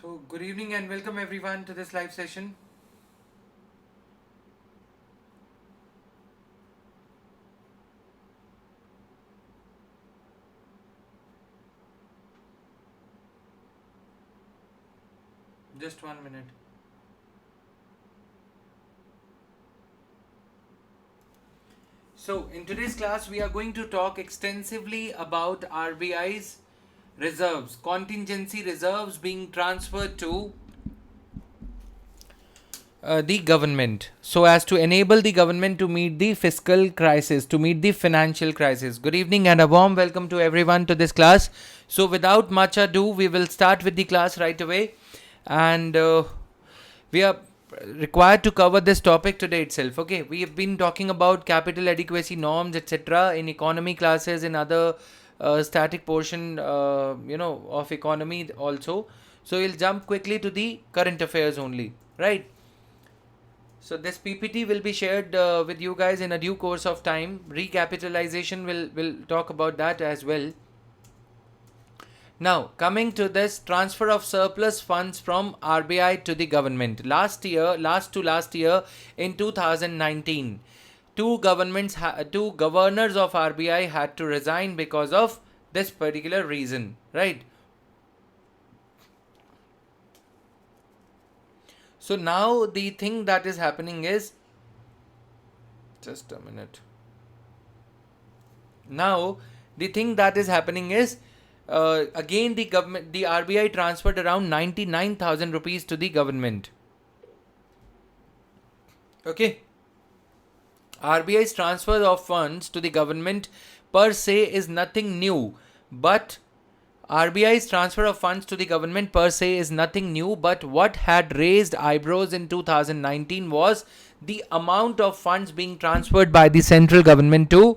So, good evening and welcome everyone to this live session. Just 1 minute. So, in today's class, we are going to talk extensively about RBI's reserves, contingency reserves being transferred to the government so as to enable the government to meet the fiscal crisis, to meet the financial crisis. Good evening and a warm welcome to everyone to this class. So, without much ado, we will start with the class right away, and we are required to cover this topic today itself. Okay, we have been talking about capital adequacy norms, etc., in economy classes, in other static portion, of economy also. So, we'll jump quickly to the current affairs only, right? So this PPT will be shared with you guys in a due course of time. Recapitalization will talk about that as well. Now coming to this transfer of surplus funds from RBI to the government. Last year in 2019, two governors of RBI had to resign because of this particular reason, right? So now the thing that is happening is, just a minute. Now the thing that is happening is, again the RBI transferred around 99,000 rupees to the government. Okay, RBI's transfer of funds to the government per se is nothing new, but RBI's transfer of funds to the government per se is nothing new, but what had raised eyebrows in 2019 was the amount of funds being transferred by the central government to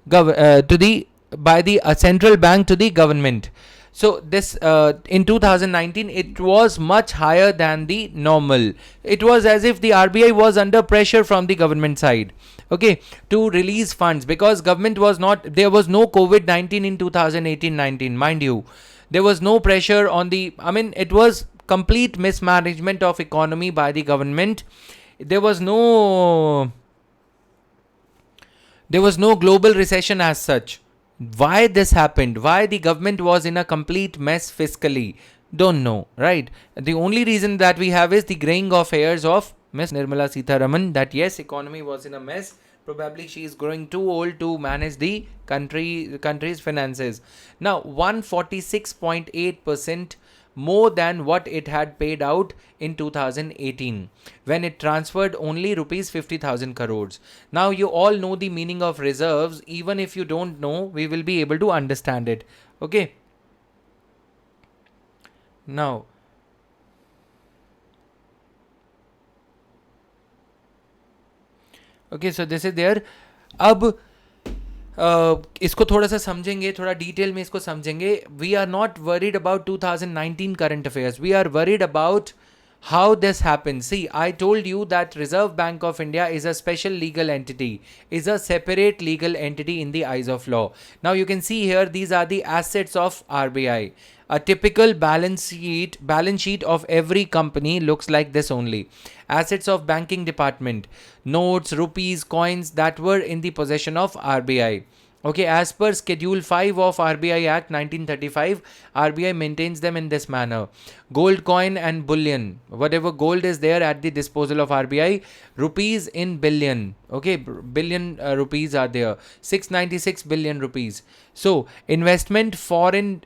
the by the central bank to the government. So this in 2019 it was much higher than the normal. It was as if the RBI was under pressure from the government side, okay, to release funds, because government was not, there was no COVID-19 in 2018-19, mind you. There was no pressure on the, I mean, it was complete mismanagement of economy by the government. There was no global recession as such. Why this happened, why the government was in a complete mess fiscally, don't know, right? The only reason that we have is the graying of hairs of Miss Nirmala Sitharaman, that yes, economy was in a mess. Probably she is growing too old to manage the country's finances. Now 146.8% more than what it had paid out in 2018, when it transferred only rupees 50,000 crores. Now you all know the meaning of reserves. Even if you don't know, we will be able to understand it. Okay. Now okay, so this is there. अब इसको थोड़ा सा समझेंगे, थोड़ा detail में इसको समझेंगे. We are not worried about 2019 current affairs, we are worried about how this happens. See, I told you that Reserve Bank of India is a special legal entity, is a separate legal entity in the eyes of law. Now you can see here, these are the assets of RBI. A typical balance sheet of every company looks like this only. Assets of banking department, notes, rupees, coins that were in the possession of RBI. Okay, as per Schedule 5 of RBI Act 1935, RBI maintains them in this manner. Gold coin and bullion, whatever gold is there at the disposal of RBI, rupees in billion. Okay, billion rupees are there, 696 billion rupees. So, investment, foreign,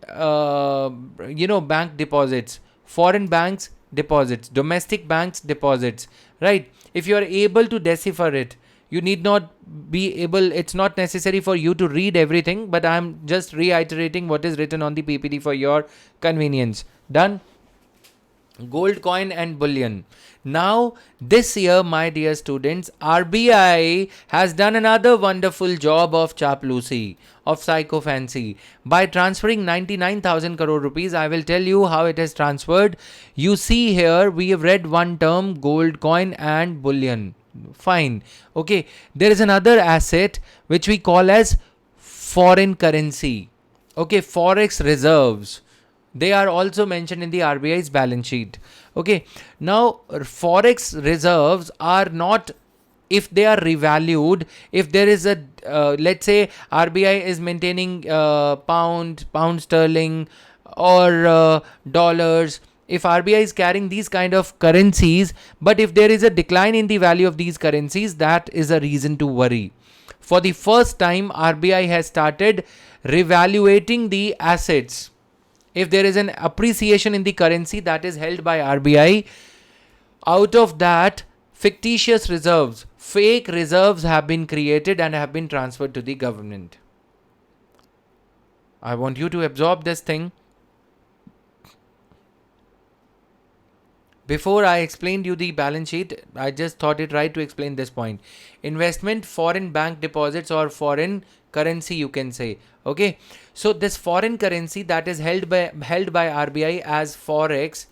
bank deposits, foreign banks deposits, domestic banks deposits, right? If you are able to decipher it, you need not be able, it's not necessary for you to read everything, but I'm just reiterating what is written on the PPT for your convenience. Done? Gold coin and bullion. Now this year, my dear students, RBI has done another wonderful job of chaplusi, of psychophancy, by transferring 99,000 crore rupees. I will tell you how it is transferred. You see here, we have read one term, gold coin and bullion. Fine. Okay, there is another asset which we call as foreign currency. Okay, forex reserves. They are also mentioned in the RBI's balance sheet. Okay. Now, forex reserves are not, if they are revalued, if there is a, let's say RBI is maintaining pound sterling, or dollars, if RBI is carrying these kind of currencies, but if there is a decline in the value of these currencies, that is a reason to worry. For the first time, RBI has started revaluating the assets. If there is an appreciation in the currency that is held by RBI, out of that, fictitious reserves, fake reserves have been created and have been transferred to the government. I want you to absorb this thing. Before I explained you the balance sheet, I just thought it right to explain this point. Investment, foreign bank deposits, or foreign currency, you can say. Okay, so this foreign currency that is held by RBI as forex,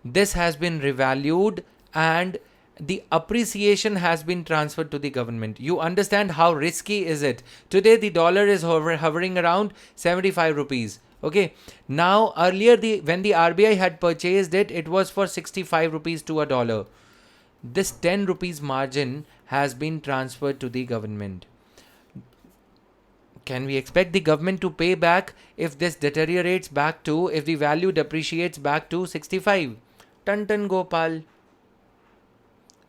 this has been revalued and the appreciation has been transferred to the government. You understand how risky is it? Today the dollar is hovering around 75 rupees. Okay, now earlier when the RBI had purchased it, it was for 65 rupees to a dollar. This 10 rupees margin has been transferred to the government. Can we expect the government to pay back if this deteriorates back to, if the value depreciates back to 65? Tan Gopal.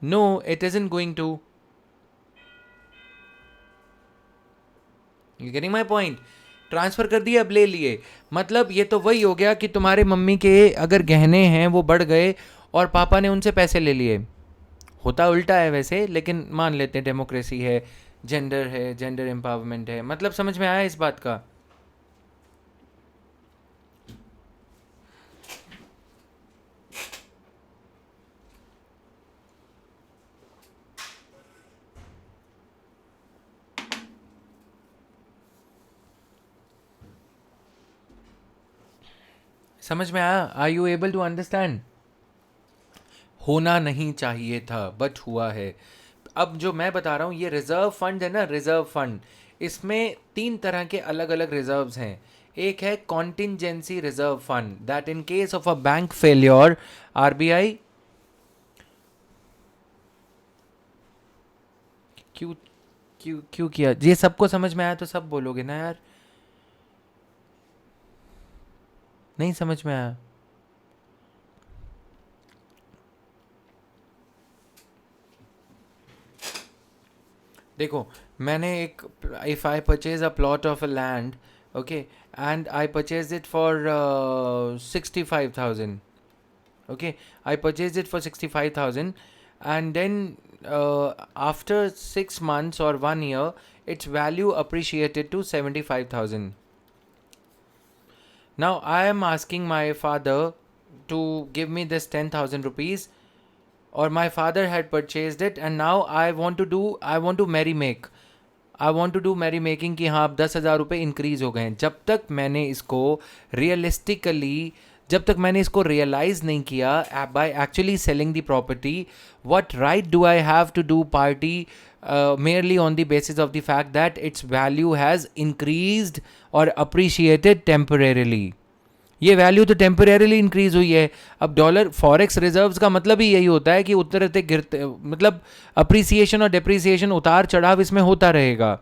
No, it isn't going to. You getting my point? Transfer कर दिए, अब ले लिए. मतलब ये तो वही हो गया कि तुम्हारे मम्मी के अगर गहने हैं वो बढ़ गए और पापा ने उनसे पैसे ले लिए. होता उल्टा है वैसे, लेकिन मान लेते हैं डेमोक्रेसी है, जेंडर है, जेंडर एम्पावरमेंट है. मतलब समझ में आया इस बात का? समझ में आया? Are you able to understand? होना नहीं चाहिए था बट हुआ है. अब जो मैं बता रहा हूँ, ये रिजर्व फंड है ना, रिजर्व फंड, इसमें 3 तरह के अलग अलग रिजर्व्स हैं. एक है contingency reserve fund, that in case of a bank failure RBI. क्यों क्यों क्यों किया? ये सबको समझ में आया तो सब बोलोगे ना यार. नहीं समझ में आया? देखो, मैंने एक, if I purchase a plot of a land, okay, and I purchase it for 65,000. okay, I purchased it for 65,000, and then after 6 months or 1 year, its value appreciated to 75,000. Now I am asking my father to give me this 10,000 rupees, or my father had purchased it, and now I want to merry make. I want to do merry making कि हाँ अब 10,000 रुपये increase हो गए हैं. जब तक मैंने इसको रियलिस्टिकली, जब तक मैंने इसको रियलाइज़ नहीं किया by actually selling the property, what right do I have to do party merely on the basis of the fact that its value has increased or appreciated temporarily. ये वैल्यू तो temporarily increase हुई है. अब dollar forex reserves का मतलब ही यही होता है कि उतरते गिरते, मतलब अप्रिसिएशन और डिप्रिसिएशन, उतार चढ़ाव इसमें होता रहेगा.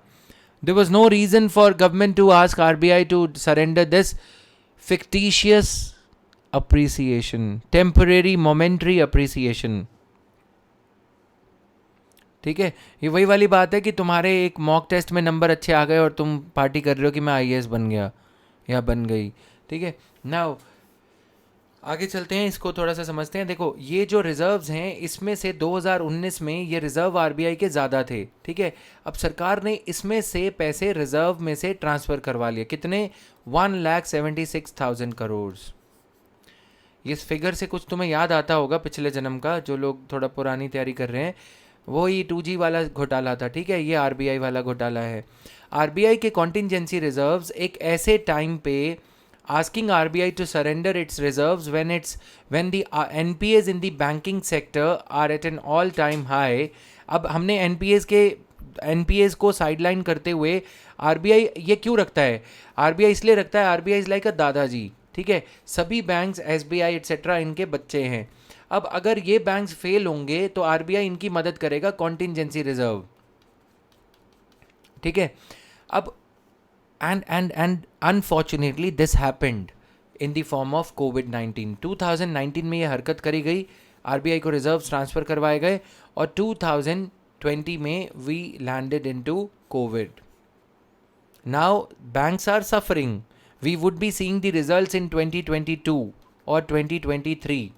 There was no reason for government to ask RBI to surrender this fictitious appreciation, temporary momentary appreciation. ठीक है, ये वही वाली बात है कि तुम्हारे एक मॉक टेस्ट में नंबर अच्छे आ गए और तुम पार्टी कर रहे हो कि मैं आईएएस बन गया या बन गई. ठीक है, नाउ आगे चलते हैं, इसको थोड़ा सा समझते हैं. देखो, ये जो रिजर्व्स हैं, इसमें से 2019 में ये रिजर्व आरबीआई के ज़्यादा थे. ठीक है, अब सरकार ने इसमें से पैसे रिजर्व में से ट्रांसफ़र करवा लिए. कितने? 1,76,000 करोड़. इस फिगर से कुछ तुम्हें याद आता होगा पिछले जन्म का, जो लोग थोड़ा पुरानी तैयारी कर रहे हैं. वो ही 2G वाला घोटाला था. ठीक है, ये आरबीआई वाला घोटाला है. आरबीआई के कॉन्टिजेंसी रिजर्व्स एक ऐसे टाइम पे asking RBI to surrender its reserves when the NPAs in the banking sector are at an all time high. अब हमने NPAs को साइडलाइन करते हुए RBI ये क्यों रखता है? RBI इसलिए रखता है, RBI इज़ लाइक अ दादाजी. ठीक है, सभी बैंक्स SBI एटसेट्रा इनके बच्चे हैं। अब अगर ये बैंक्स फेल होंगे तो RBI इनकी मदद करेगा कॉन्टिजेंसी रिजर्व, ठीक है। अब and unfortunately this happened in the form of COVID-19। 2019 में ये हरकत करी गई, RBI को रिजर्व ट्रांसफर करवाए गए और 2020 में we landed into COVID। Now banks are suffering, we would be seeing the results in 2022 or 2023,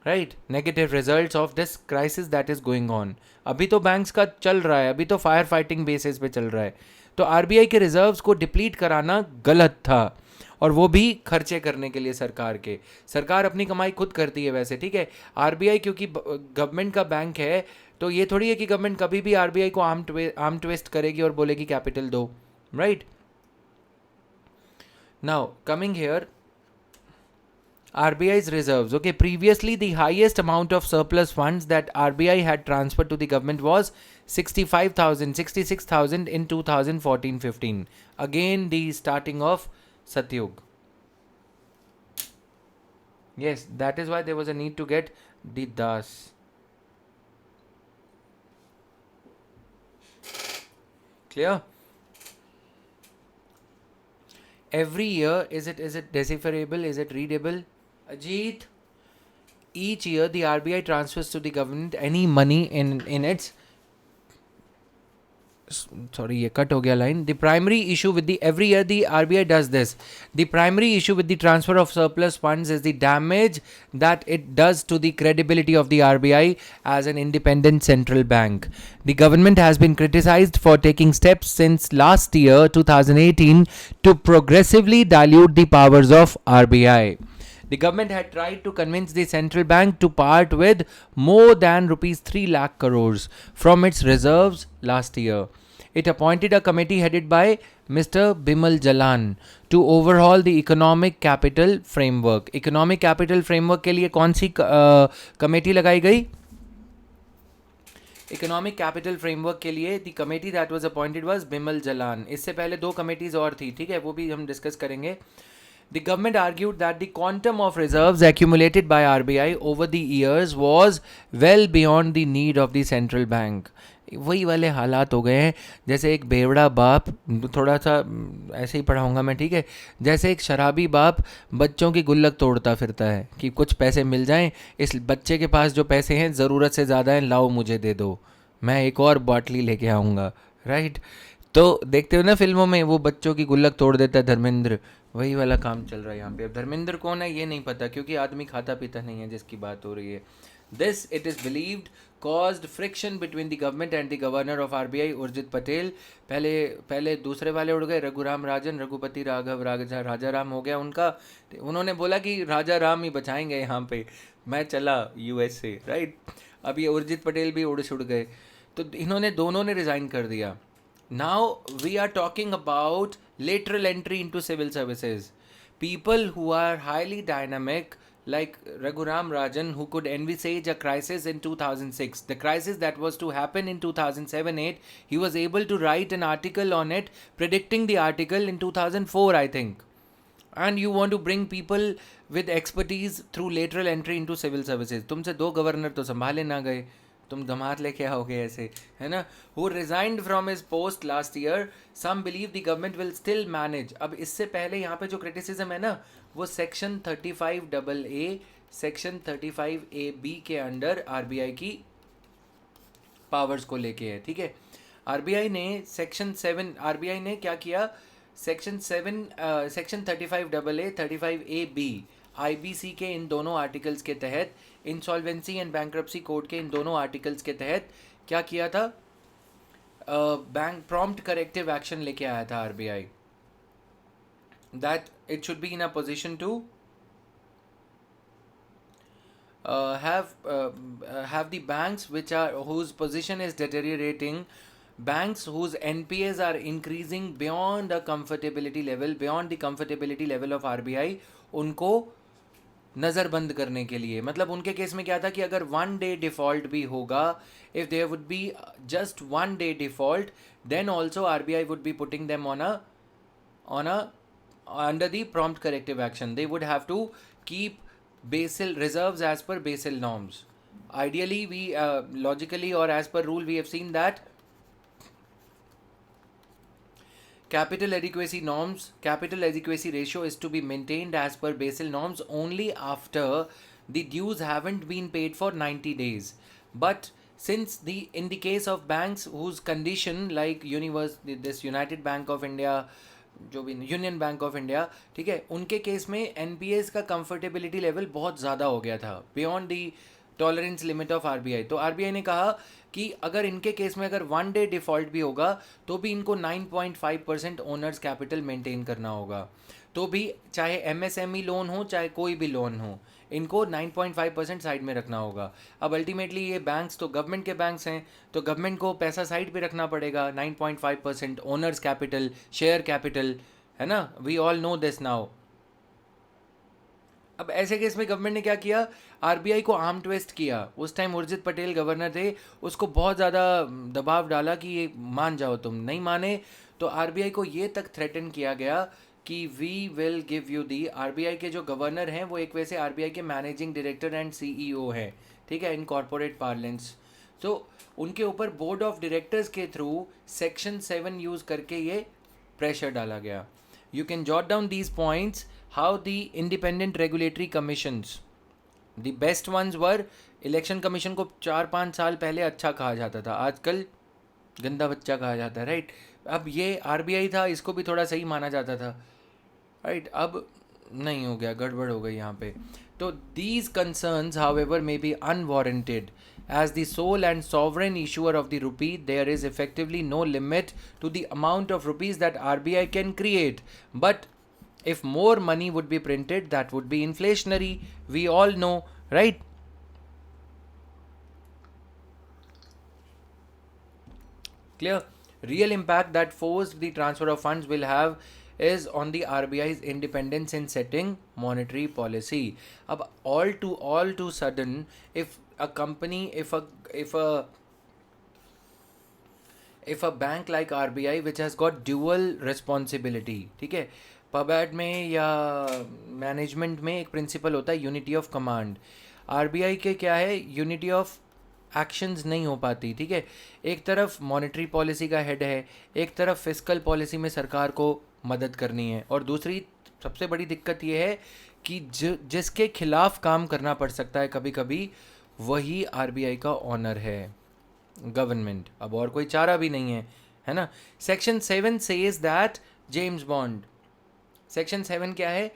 right? Negative results of this crisis that is going on। अभी तो बैंक्स का चल रहा है, अभी तो फायर फाइटिंग बेसिस पे चल रहा है। तो RBI के रिजर्व्स को डिप्लीट कराना गलत था, और वो भी खर्चे करने के लिए सरकार के। सरकार अपनी कमाई खुद करती है वैसे, ठीक है। RBI क्योंकि गवर्नमेंट का बैंक है, तो ये थोड़ी है कि गवर्नमेंट कभी भी RBI को आर्म ट्विस्ट करेगी और बोलेगी कैपिटल दो, right. Now coming here, RBI's reserves. Okay, previously the highest amount of surplus funds that RBI had transferred to the government was 66,000 in 2014-15. Again, the starting of Satyug. Yes, that is why there was a need to get the Das. Clear? Every year, is it decipherable? Is it readable? Ajit, each year the RBI transfers to the government any money in its, sorry ये cut हो गया line, the primary issue with the, every year the RBI does this, the primary issue with the transfer of surplus funds is the damage that it does to the credibility of the RBI as an independent central bank. The government has been criticized for taking steps since last year 2018 to progressively dilute the powers of RBI. The government had tried to convince the central bank to part with more than rupees 3 lakh crores from its reserves last year. It appointed a committee headed by Mr. Bimal Jalan to overhaul the economic capital framework. Economic capital framework के लिए कौन सी committee लगाई गई? Economic capital framework के लिए the committee that was appointed was Bimal Jalan. इससे पहले 2 committees और थी, ठीक है, वो भी हम डिस्कस करेंगे। The government argued that the quantum of reserves accumulated by RBI over the years was well beyond the need of the central bank. वही वाले हालात हो गए हैं जैसे एक बेवड़ा बाप, थोड़ा सा ऐसे ही पढ़ाऊँगा मैं, ठीक है, जैसे एक शराबी बाप बच्चों की गुल्लक तोड़ता फिरता है कि कुछ पैसे मिल जाएं, इस बच्चे के पास जो पैसे हैं ज़रूरत से ज़्यादा हैं, लाओ मुझे दे दो, मैं एक और बॉटली लेके आऊँगा, राइट। तो देखते हो ना फिल्मों में, वो बच्चों की गुल्लक तोड़ देता है धर्मेंद्र, वही वाला काम चल रहा है यहाँ पे। अब धर्मेंद्र कौन है ये नहीं पता, क्योंकि आदमी खाता पीता नहीं है जिसकी बात हो रही है। This it is believed caused friction between the government and the governor of RBI Urjit Patel. पहले दूसरे वाले उड़ गए, रघुराम राजन, रघुपति राघव, राजा राम हो गया उनका। उन्होंने बोला कि राजा राम ही बचाएंगे यहाँ पे, मैं चला US से, राइट। अब ये उर्जित पटेल भी उड़ गए, तो इन्होंने दोनों ने रिज़ाइन कर दिया। Now we are talking about lateral entry into civil services. People who are highly dynamic, like Raghuram Rajan, who could envisage a crisis in 2006, the crisis that was to happen in 2007-8, he was able to write an article on it, predicting the article in 2004, I think. And you want to bring people with expertise through lateral entry into civil services. तुमसे 2 governor तो संभाले ना गए, तुम धमार लेके आओगे ऐसे, है ना। Who resigned from his post last year, some believe the government will still manage। अब इससे पहले यहाँ पे जो क्रिटिसिज्म है ना, वो सेक्शन 35AA, सेक्शन 35AB के अंडर RBI की पावर्स को लेके है, ठीक है। RBI ने सेक्शन 7, RBI ने क्या किया, सेक्शन 35AA, 35AB IBC के इन दोनों आर्टिकल्स के तहत, इंसॉल्वेंसी एंड बैंक्रप्सी कोड के इन दोनों आर्टिकल्स के तहत क्या किया था, बैंक प्रॉम्प्ट करेक्टिव एक्शन लेके आया था RBI, that it should be in a position to have the banks whose position is deteriorating, banks whose NPAs are increasing beyond the comfortability level of RBI, उनको नज़रबंद करने के लिए। मतलब उनके case में क्या था कि अगर 1 day डिफ़ॉल्ट भी होगा, if there would be just 1 day default, then also RBI would be putting them on a under the prompt corrective action. They would have to keep Basel reserves as per Basel norms. Ideally, we logically or as per rule, we have seen that capital adequacy norms, capital adequacy ratio is to be maintained as per Basel norms only after the dues haven't been paid for 90 days. But since in the case of banks whose condition like this United Bank of India, जो भी union bank of India, ठीक है, उनके case में NPS का comfortability level बहुत ज़्यादा हो गया था, beyond the tolerance limit of RBI. तो आरबीआई ने कहा कि अगर इनके केस में अगर 1 डे डिफ़ॉल्ट भी होगा तो भी इनको 9.5% ओनर्स कैपिटल मेंटेन करना होगा. तो भी चाहे एमएसएमई लोन हो चाहे कोई भी लोन हो, इनको 9.5% साइड में रखना होगा. अब अल्टीमेटली ये बैंक्स तो गवर्नमेंट के बैंक्स हैं, तो गवर्नमेंट को पैसा साइड पे रखना पड़ेगा. 9.5% ओनर्स कैपिटल, शेयर कैपिटल, है ना, we all know this now. अब ऐसे केस में गवर्नमेंट ने क्या किया, आरबीआई को आर्म ट्विस्ट किया. उस टाइम उर्जित पटेल गवर्नर थे, उसको बहुत ज़्यादा दबाव डाला कि ये मान जाओ. तुम नहीं माने तो आरबीआई को ये तक थ्रेटन किया गया कि we will give you the. RBI के जो गवर्नर हैं वो एक वैसे आरबीआई के मैनेजिंग डायरेक्टर एंड सीईओ हैं, ठीक है, इन कॉर्पोरेट पार्लेंस. तो उनके ऊपर बोर्ड ऑफ डायरेक्टर्स के थ्रू सेक्शन 7 यूज़ करके ये प्रेशर डाला गया. You can jot down these points. How the independent regulatory commissions, the best ones were, election commission को 4-5 साल पहले अच्छा कहा जाता था, आजकल गंदा बच्चा कहा जाता है, राइट. अब ये आरबीआई था, इसको भी थोड़ा सही माना जाता था, राइट. अब नहीं हो गया, गड़बड़ हो गई यहाँ पे. तो these concerns however may be unwarranted. As the sole and sovereign issuer of the rupee, there is effectively no limit to the amount of rupees that RBI can create. But if more money would be printed, that would be inflationary. We all know, right? Clear? Real impact that forced the transfer of funds will have is on the RBI's independence in setting monetary policy. Ab all too sudden, if a company, if a bank like RBI which has got dual responsibility, ठीक है, पबैड में या management में एक principal होता है unity of command. RBI के क्या है, यूनिटी ऑफ एक्शंस नहीं हो पाती, ठीक है. एक तरफ मॉनेटरी पॉलिसी का हेड है, एक तरफ फिस्कल पॉलिसी में सरकार को मदद करनी है, और दूसरी सबसे बड़ी दिक्कत ये है कि जिसके खिलाफ काम करना पड़ सकता है कभी कभी, वही आरबीआई का ऑनर है, गवर्नमेंट. अब और कोई चारा भी नहीं है ना. Section 7 says that James bond, section 7 क्या है,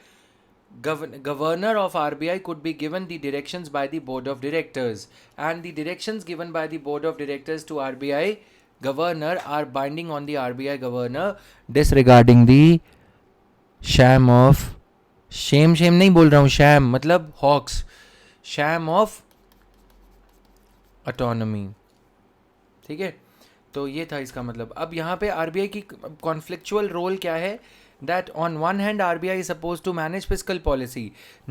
governor of RBI could be given the directions by the board of directors, and the directions given by the board of directors to RBI governor are binding on the RBI governor, disregarding the sham नहीं बोल रहा हूँ, sham मतलब hawks, sham of autonomy, ठीक है. तो ये था इसका मतलब. अब यहाँ पे आरबीआई की कॉन्फ्लिक्चुअल रोल क्या है, that on one hand RBI is supposed to manage fiscal policy.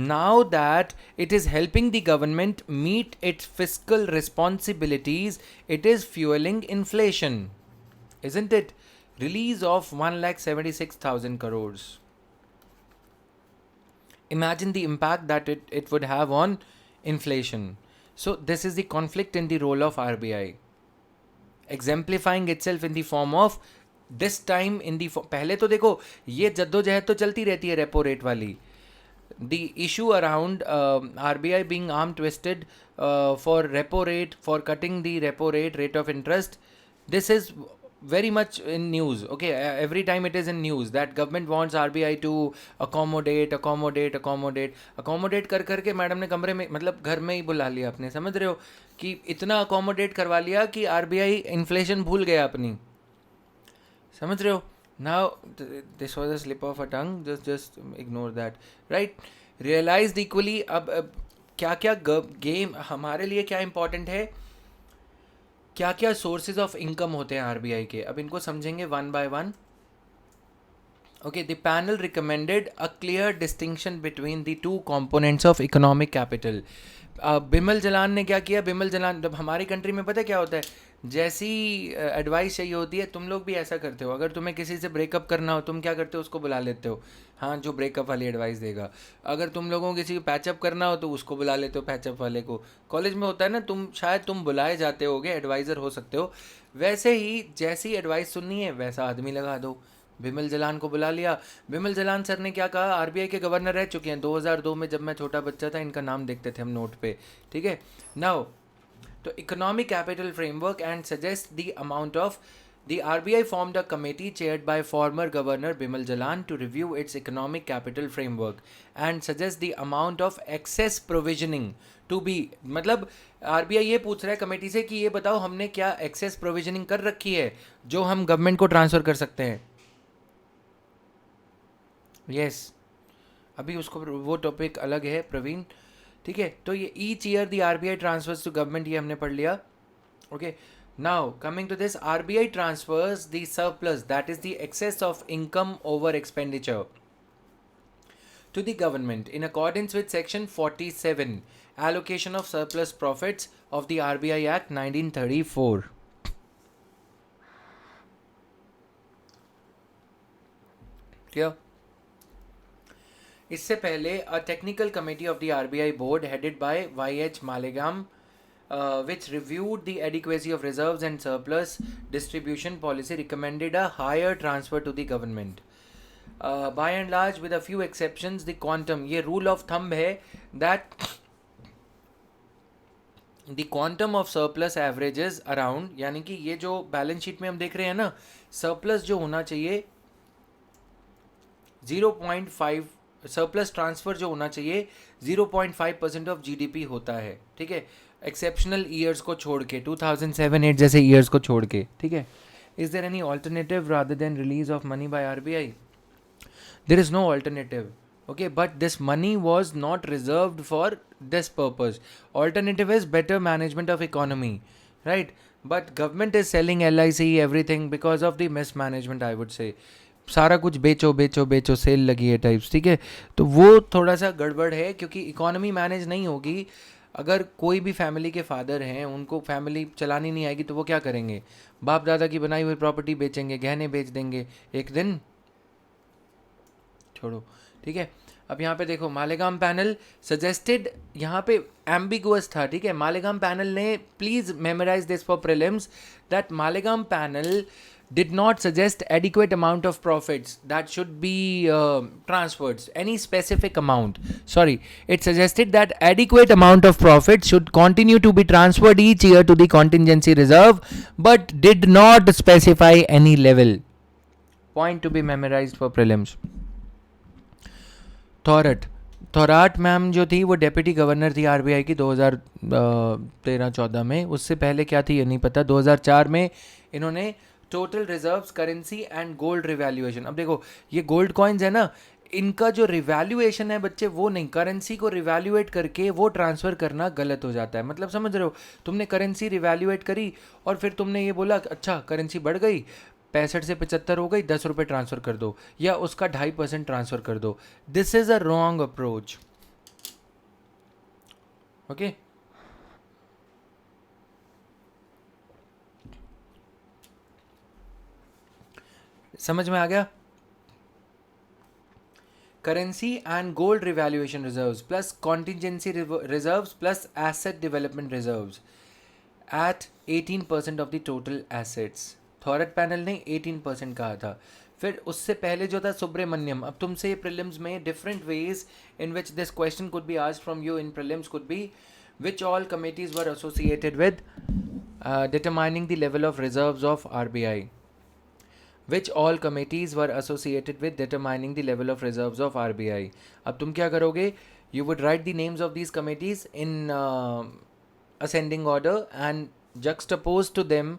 Now that it is helping the government meet its fiscal responsibilities, it is fueling inflation, isn't it? Release of 1,76,000 crores. Imagine the impact that it would have on inflation. So this is the conflict in the role of RBI, exemplifying itself in the form of this time in the. पहले तो देखो ये जद्दोजहद तो चलती रहती है repo rate वाली. The issue around RBI being arm twisted for repo rate, for cutting the repo rate of interest, this is very much in news, okay, every time it is in news that government wants RBI to accommodate कर करके madam ने कमरे में, मतलब घर में ही बुला लिया अपने, समझ रहे हो, कि इतना अकोमोडेट करवा लिया कि आरबीआई इन्फ्लेशन भूल गया अपनी, समझ रहे हो. Now this was a slip of a tongue, just ignore that, right. Realised equally. अब क्या क्या गेम हमारे लिए क्या इंपॉर्टेंट है, क्या क्या सोर्सेज ऑफ इनकम होते हैं आरबीआई के, अब इनको समझेंगे one by one. Okay, the panel recommended a clear distinction between the two components of economic capital. Bimal Jalan ने क्या किया, बिमल जलान, जब हमारी कंट्री में पता क्या होता है, जैसी एडवाइस चाहिए होती है, तुम लोग भी ऐसा करते हो। अगर तुम्हें किसी से ब्रेकअप करना हो, तुम क्या करते हो, उसको बुला लेते हो, हाँ, जो ब्रेकअप वाली एडवाइस देगा। अगर तुम लोगों को किसी को पैचअप करना हो तो उसको बुला लेते हो, पैचअप वाले को। कॉलेज में होता है ना, तुम बुलाए जाते होगे, एडवाइज़र हो सकते हो। वैसे ही जैसी एडवाइस सुननी है वैसा आदमी लगा दो। बिमल जलान को बुला लिया। बिमल जलान सर ने क्या कहा, आरबीआई के गवर्नर रह चुके हैं 2002 में, जब मैं छोटा बच्चा था इनका नाम देखते थे हम नोट पे, ठीक है। Now to economic capital framework and suggest the amount of the RBI formed a committee chaired by former governor Bimal Jalan to review its economic capital framework and suggest the amount of excess provisioning to be, मतलब RBI ये पूछ रहा है committee से कि ये बताओ हमने क्या एक्सेस प्रोविजनिंग कर रखी है जो हम गवर्नमेंट को ट्रांसफर कर सकते हैं। यस अभी उसको वो टॉपिक अलग है प्रवीण, ठीक है। तो ये each year the RBI transfers to government, ये हमने पढ़ लिया। Okay, now coming to this, RBI transfers the surplus that is the excess of income over expenditure to the government in accordance with section 47 allocation of surplus profits of the RBI Act 1934. Clear? इससे पहले a technical committee of the RBI board headed by YH Malegam which reviewed the adequacy of reserves and surplus distribution policy recommended a higher transfer to the government. By and large with a few exceptions the quantum, ये rule of thumb है that the quantum of surplus averages around, यानी कि ये जो balance sheet में हम देख रहे हैं ना, सरप्लस जो होना चाहिए 0.5, सरप्लस ट्रांसफ़र जो होना चाहिए 0.5% ऑफ जीडीपी होता है, ठीक है, एक्सेप्शनल ईयर्स को छोड़ के, 2007-8 जैसे ईयर्स को छोड़ के, ठीक है। Is there any alternative rather than release of money by RBI? There is no alternative, okay, but this money was not reserved for this purpose. Alternative is better management of economy, right? But government is selling LIC everything because of the mismanagement, I would say. सारा कुछ बेचो बेचो बेचो, cell लगी है types, ठीक है। तो वो थोड़ा सा गड़बड़ है क्योंकि इकोनॉमी मैनेज नहीं होगी। अगर कोई भी फैमिली के फादर हैं, उनको फैमिली चलानी नहीं आएगी तो वो क्या करेंगे, बाप दादा की बनाई हुई प्रॉपर्टी बेचेंगे, गहने बेच देंगे एक दिन, छोड़ो, ठीक है। अब यहाँ पे देखो, मालेगाम पैनल सजेस्टेड, यहाँ पे एम्बिगुअस था, ठीक है। मालेगाम पैनल ने, please memorise this for prelims, that Malegam panel did not suggest adequate amount of profits that should be transferred, any specific amount, sorry, it suggested that adequate amount of profits should continue to be transferred each year to the contingency reserve but did not specify any level. Point to be memorized for prelims. Thorat ma'am जो थी वो deputy governor थी RBI की 2013-14 में। उससे पहले क्या थी ये नहीं पता। 2004 में इन्होंने total reserves, currency and gold revaluation, अब देखो ये गोल्ड कॉइन्स है ना, इनका जो रिवैल्यूएशन है बच्चे वो नहीं, करेंसी को रिवैल्यूएट करके वो ट्रांसफ़र करना गलत हो जाता है। मतलब समझ रहे हो, तुमने करेंसी रिवैल्यूएट करी और फिर तुमने ये बोला अच्छा करेंसी बढ़ गई, 65 से 75 हो गई, 10 रुपये ट्रांसफ़र कर दो या उसका 2.5% ट्रांसफ़र कर दो। This is a wrong approach, okay. समझ में आ गया? Currency and gold revaluation reserves plus contingency reserves plus asset development reserves at 18% of the total assets. थॉरट पैनल ने 18% कहा था। फिर उससे पहले जो था सुब्रमण्यम। अब तुमसे प्रीलिम्स में different ways in which this question could be asked from you in prelims could be which all committees were associated with determining the level of reserves of RBI. Which all committees were associated with determining the level of reserves of RBI. अब तुम क्या करोगे? You would write the names of these committees in ascending order and juxtaposed to them,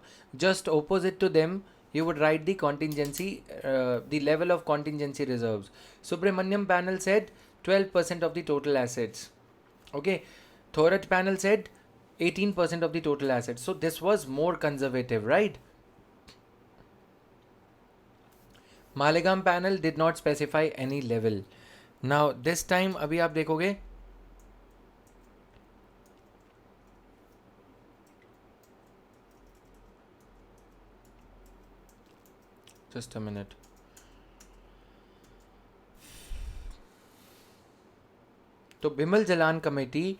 just opposite to them, you would write the contingency, the level of contingency reserves. Subramaniam panel said 12% of the total assets. Okay. Thorat panel said 18% of the total assets. So this was more conservative, right? Malegam panel did not specify any level. Now this time अभी आप देखोगे Just a minute. So Bimal Jalan Committee,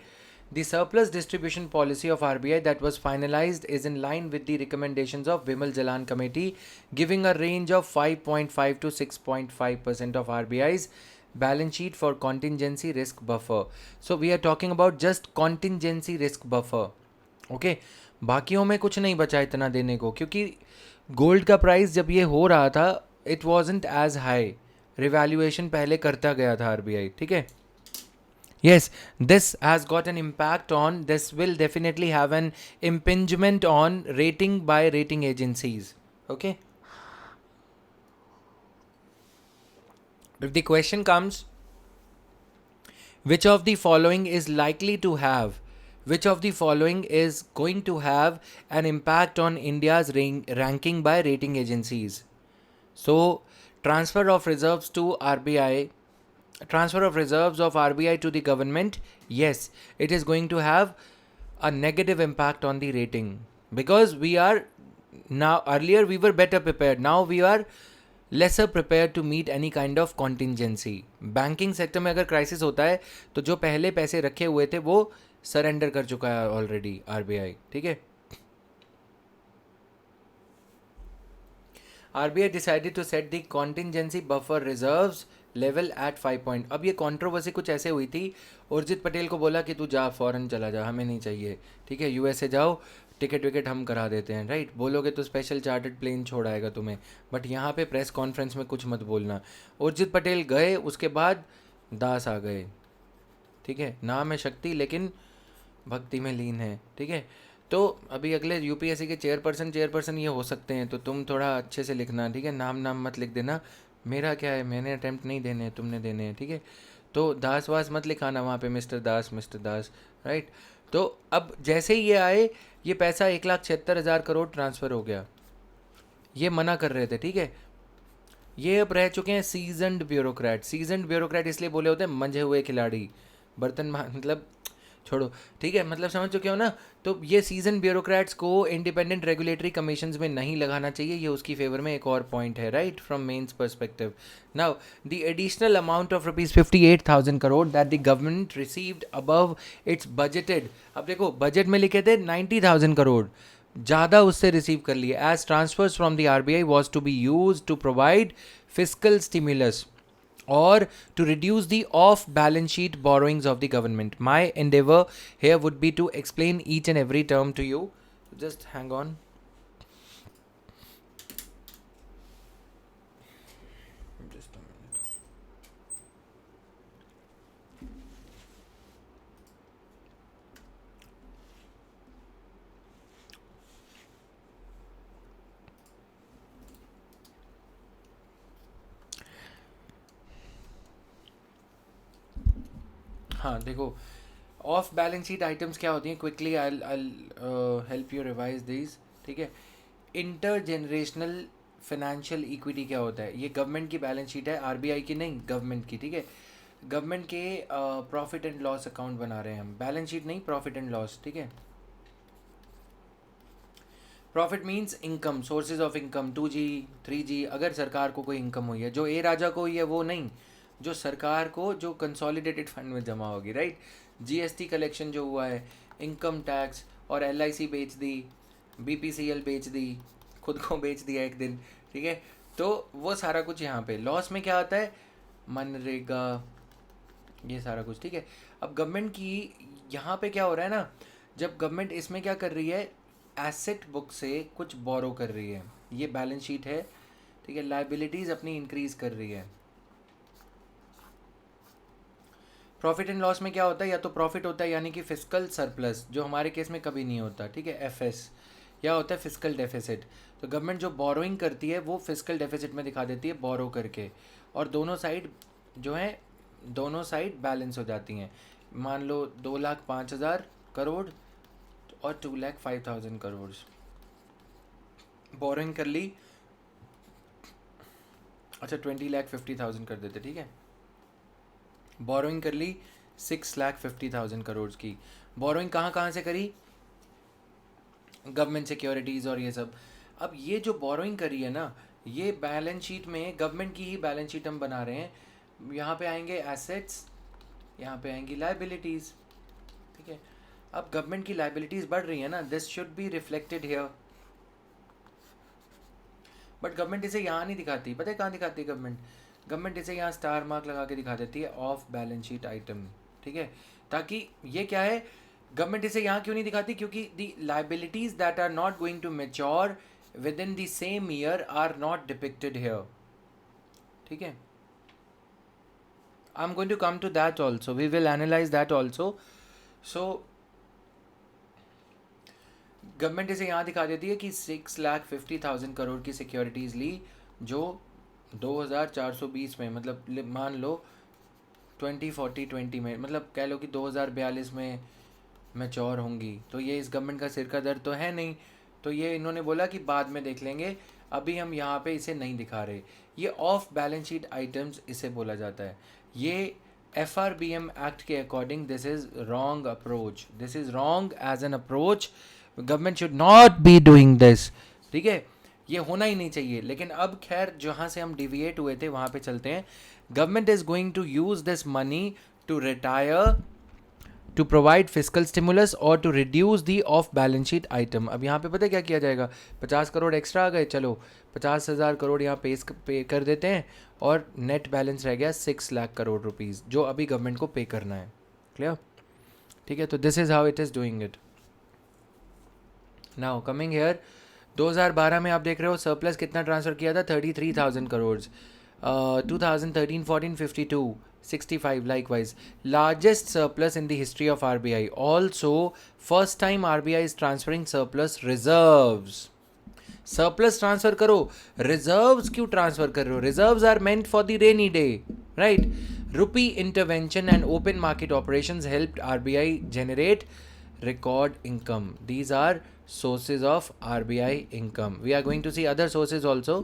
the surplus distribution policy of RBI that was finalized is in line with the recommendations of Bimal Jalan Committee, giving a range of 5.5 to 6.5% of RBI's balance sheet for contingency risk buffer. So we are talking about just contingency risk buffer. Okay बाकियों में कुछ नहीं बचा इतना देने को, क्योंकि gold का प्राइस जब ये हो रहा था it wasn't as high, revaluation पहले करता गया था आरबीआई, ठीक है. Yes, this has got an impact on, this will definitely have an impingement on rating by rating agencies. Okay. If the question comes, which of the following is likely to have, which of the following is going to have an impact on India's ranking by rating agencies? So, transfer of reserves to RBI, transfer of reserves of RBI to the government, yes, it is going to have a negative impact on the rating, because we are now, earlier we were better prepared, now we are lesser prepared to meet any kind of contingency. Banking sector में अगर crisis होता है तो जो पहले पैसे रखे हुए थे वो सरेंडर कर चुका है ऑलरेडी आरबीआई, ठीक है. RBI decided to set the contingency buffer reserves level at 5 point. अब ये कंट्रोवर्सी कुछ ऐसे हुई थी, उर्जित पटेल को बोला कि तू जा फॉरेन चला जा, हमें नहीं चाहिए, ठीक है, यूएसए जाओ, टिकट विकेट हम करा देते हैं, राइट, बोलोगे तो स्पेशल चार्टर्ड प्लेन छोड़ आएगा तुम्हें, बट यहाँ पे प्रेस कॉन्फ्रेंस में कुछ मत बोलना. उर्जित पटेल गए, उसके बाद दास आ गए, ठीक है, नाम है शक्ति लेकिन भक्ति में लीन है, ठीक है. तो अभी अगले यूपीएससी के चेयरपर्सन ये हो सकते हैं, तो तुम थोड़ा अच्छे से लिखना, ठीक है, नाम मत लिख देना. मेरा क्या है, मैंने अटैम्प्ट नहीं देने हैं, तुमने देने हैं, ठीक है. तो दास वास मत लिखाना वहाँ पे, मिस्टर दास, राइट. तो अब जैसे ही ये आए, ये पैसा 1,76,000 करोड़ ट्रांसफ़र हो गया, ये मना कर रहे थे, ठीक है. ये अब रह चुके हैं सीजन्ड ब्यूरोक्रेट इसलिए बोले होते हैं मंझे हुए खिलाड़ी, बर्तन मतलब छोड़ो, ठीक है, मतलब समझ चुके हो ना. तो ये सीजन ब्यूरोक्रेट्स को इंडिपेंडेंट रेगुलेटरी कमीशंस में नहीं लगाना चाहिए, ये उसकी फेवर में एक और पॉइंट है, right, from mains perspective. Now the additional amount of ₹58,000 crore that the government received above its budgeted, अब देखो बजट में लिखे थे 90,000 करोड़, ज़्यादा उससे रिसीव कर लिए, as transfers from the RBI was to be use to provide fiscal stimulus or to reduce the off-balance sheet borrowings of the government. My endeavor here would be to explain each and every term to you. Just hang on. Just a minute. हाँ देखो, of balance sheet items क्या होती हैं, quickly I help you revise these, ठीक है. Inter generational financial equity क्या होता है, ये गवर्नमेंट की बैलेंस शीट है, आरबीआई की नहीं, गवर्नमेंट की, ठीक है. गवर्नमेंट के प्रॉफिट एंड लॉस अकाउंट बना रहे हैं हम, बैलेंस शीट नहीं, प्रॉफिट एंड लॉस, ठीक है. Profit means income, sources of income, 2G 3G, अगर सरकार को कोई इनकम हुई है, जो ए राजा को हुई है वो नहीं, जो सरकार को जो कंसोलिडेटेड फंड में जमा होगी, राइट. जीएसटी कलेक्शन जो हुआ है, इनकम टैक्स, और एलआईसी बेच दी, बीपीसीएल बेच दी, खुद को बेच दिया एक दिन, ठीक है. तो वो सारा कुछ यहाँ पे लॉस में क्या आता है, मनरेगा, ये सारा कुछ, ठीक है. अब गवर्नमेंट की यहाँ पे क्या हो रहा है ना, जब गवर्नमेंट इसमें क्या कर रही है, एसेट बुक से कुछ बोरो कर रही है, ये बैलेंस शीट है, ठीक है, लाइबिलिटीज़ अपनी इंक्रीज कर रही है. प्रॉफिट एंड लॉस में क्या होता है, या तो प्रॉफिट होता है यानी कि फिस्कल सरप्लस, जो हमारे केस में कभी नहीं होता, ठीक है, एफएस, या होता है फिस्कल डेफिसिट. तो गवर्नमेंट जो बोरोइंग करती है वो फिस्कल डेफिसिट में दिखा देती है बोरो करके, और दोनों साइड जो है, दोनों साइड बैलेंस हो जाती हैं. मान लो 2,05,000 करोड़ और 2,05,000 करोड़ बोरोइंग कर ली, अच्छा 20,50,000 कर देते, ठीक है. बोरोइंग कर ली 6,50,000 करोड़ की. बोरोइंग कहाँ से करी, गवर्नमेंट सिक्योरिटीज़ और ये सब. अब ये जो बोरोइंग करी है ना, ये बैलेंस शीट में गवर्नमेंट की ही बैलेंस शीट हम बना रहे हैं. यहाँ पे आएंगे एसेट्स, यहाँ पे आएंगी लाइबिलिटीज़. ठीक है, अब गवर्नमेंट की लाइबिलिटीज़ बढ़ रही है ना, this should be reflected here. But government इसे यहाँ नहीं दिखाती. पता है कहाँ दिखाती है गवर्नमेंट? गवर्नमेंट इसे यहाँ स्टार मार्क लगा के दिखा देती है, ऑफ बैलेंस शीट आइटम. ठीक है, ताकि ये क्या है, गवर्नमेंट इसे यहाँ क्यों नहीं दिखाती? क्योंकि the liabilities that are not going to mature within the same year are not depicted here. ठीक है, I am going to come to that also, we will analyse that also. So government इसे यहाँ दिखा देती है कि 6,50,000 करोड़ की securities ली, जो 2420 में, मतलब मान लो 2040-20 में, मतलब कह लो कि 2042 में मैच्योर होंगी. तो ये इस गवर्नमेंट का सिर का दर्द तो है नहीं. तो ये इन्होंने बोला कि बाद में देख लेंगे, अभी हम यहाँ पे इसे नहीं दिखा रहे. ये ऑफ बैलेंस शीट आइटम्स इसे बोला जाता है. ये FRBM एक्ट के according this is wrong approach. This is wrong as an approach. Government should not be doing this. ठीक है, ये होना ही नहीं चाहिए. लेकिन अब खैर जहाँ से हम डिविएट हुए थे वहाँ पे चलते हैं. Government is going to use this money to retire, to provide physical stimulus और to reduce the off balance sheet item. अब यहाँ पे पता है क्या किया जाएगा? 50 करोड़ एक्स्ट्रा आ गए, चलो 50,000 करोड़ यहाँ पे कर देते हैं, और नेट बैलेंस रह गया 6 लाख करोड़ रुपीज़, जो अभी गवर्नमेंट को पे करना है. क्लियर? ठीक है, तो this is how it is doing it. Now coming here, 2012 में आप देख रहे हो सरप्लस कितना ट्रांसफ़र किया था? 33,000 crore. 2013-14 52, 65 likewise. Largest surplus in the history of RBI. Also, first time RBI is transferring surplus reserves. Surplus transfer करो, reserves क्यों transfer कर रहे हो? Reserves are meant for the rainy day, right? Rupee intervention and open market operations helped RBI generate record income. These are sources of RBI income. We are going to see other sources also.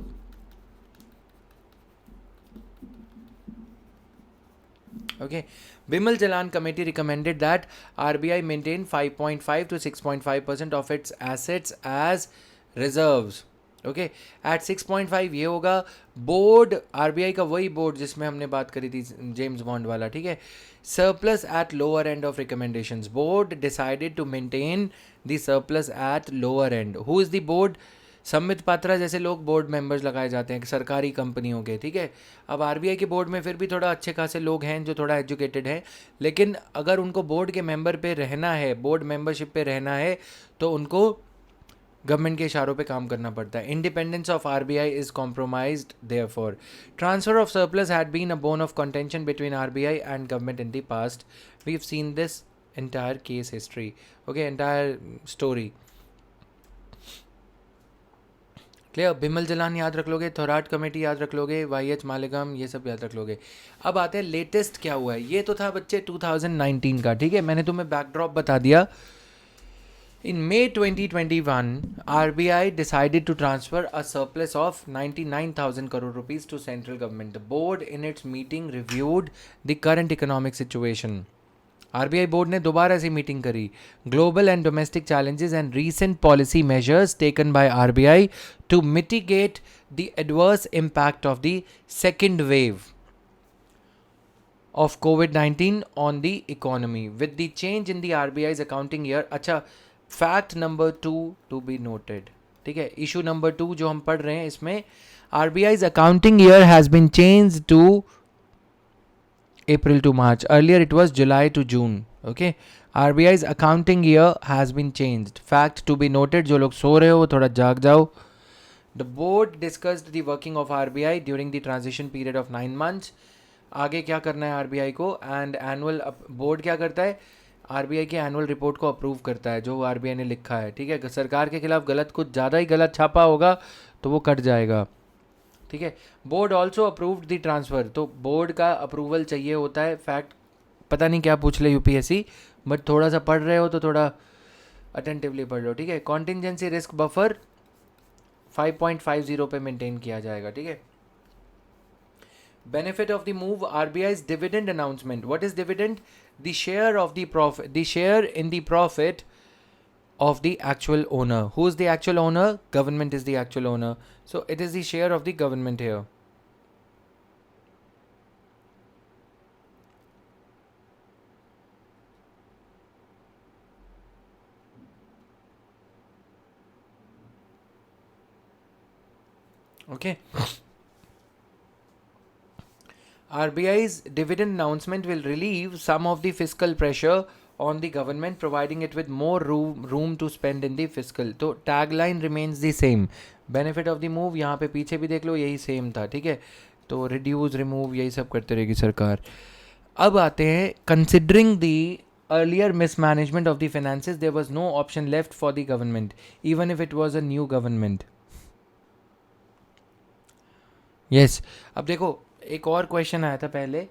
Okay, Bimal Jalan committee recommended that RBI maintain 5.5 to 6.5% of its assets as reserves. Okay, at 6.5 ये होगा. Board RBI का वही board जिसमें हमने बात करी थी James bond वाला. ठीक है, surplus at lower end of recommendations. Board decided to maintain the surplus at lower end. Who is the board? सम्मित पात्रा जैसे लोग बोर्ड मेंबर्स लगाए जाते हैं सरकारी कंपनियों के. ठीक है, अब RBI के बोर्ड में फिर भी थोड़ा अच्छे खासे लोग हैं जो थोड़ा एजुकेटेड हैं, लेकिन अगर उनको बोर्ड के मेंबर पे रहना है, बोर्ड मेंबरशिप पे रहना है, तो उनको गवर्नमेंट के इशारों पे काम करना पड़ता है. Independence of RBI is compromised therefore. Transfer of surplus had been a bone of contention between RBI and government in the past. We have seen this entire case history. Okay, entire story clear. Bimal Jalan याद रख लोगे, Thorat committee याद रख लोगे, YH मालिगम, ये सब याद रख लोगे. अब आते हैं लेटेस्ट क्या हुआ है. ये तो था बच्चे 2019 का. ठीक है, मैंने तुम्हें बैकड्रॉप बता दिया. In May 2021, RBI decided to transfer a surplus of 99,000 crore rupees to central government. The board in its meeting reviewed the current economic situation. RBI board ने दोबारा ऐसी मीटिंग करी. Global and domestic challenges and recent policy measures taken by RBI to mitigate the adverse impact of the second wave of COVID-19 on the economy. With the change in the RBI's accounting year, अच्छा, fact number 2 to be noted. ठीक है, issue number 2 जो हम पढ़ रहे हैं इसमें RBI's accounting year has been changed to April to March. Earlier it was July to June. Okay, RBI's accounting year has been changed. Fact to be noted. जो लोग सो रहे हो थोड़ा जाग जाओ. The board discussed the working of RBI during the transition period of 9 months. आगे क्या करना है RBI को, एंड एनुअल बोर्ड क्या करता है? RBI की एनुअल रिपोर्ट को अप्रूव करता है जो RBI ने लिखा है. ठीक है, सरकार के खिलाफ गलत कुछ ज़्यादा ही गलत छापा होगा तो वो कट जाएगा. ठीक है, board also approved the transfer. तो बोर्ड का अप्रूवल चाहिए होता है. फैक्ट पता नहीं क्या पूछ ले UPSC, बट थोड़ा सा पढ़ रहे हो तो थोड़ा अटेंटिवली पढ़ लो. ठीक है, कॉन्टिजेंसी रिस्क बफर 5.50 पे मेंटेन किया जाएगा. ठीक है, benefit of the move, RBI's dividend announcement. What is dividend? The share of the profit, the share in the profit of the actual owner. Who is the actual owner? Government is the actual owner. So it is the share of the government here. Okay. RBI's dividend announcement will relieve some of the fiscal pressure on the government, providing it with more room to spend in the fiscal. तो tagline remains the same. Benefit of the move यहाँ पे पीछे भी देख लो यही same था, ठीक है. तो reduce, remove यही सब करते रहेगी सरकार. अब आते हैं considering the earlier mismanagement of the finances, there was no option left for the government, even if it was a new government. Yes. अब देखो एक और क्वेश्चन आया था पहले,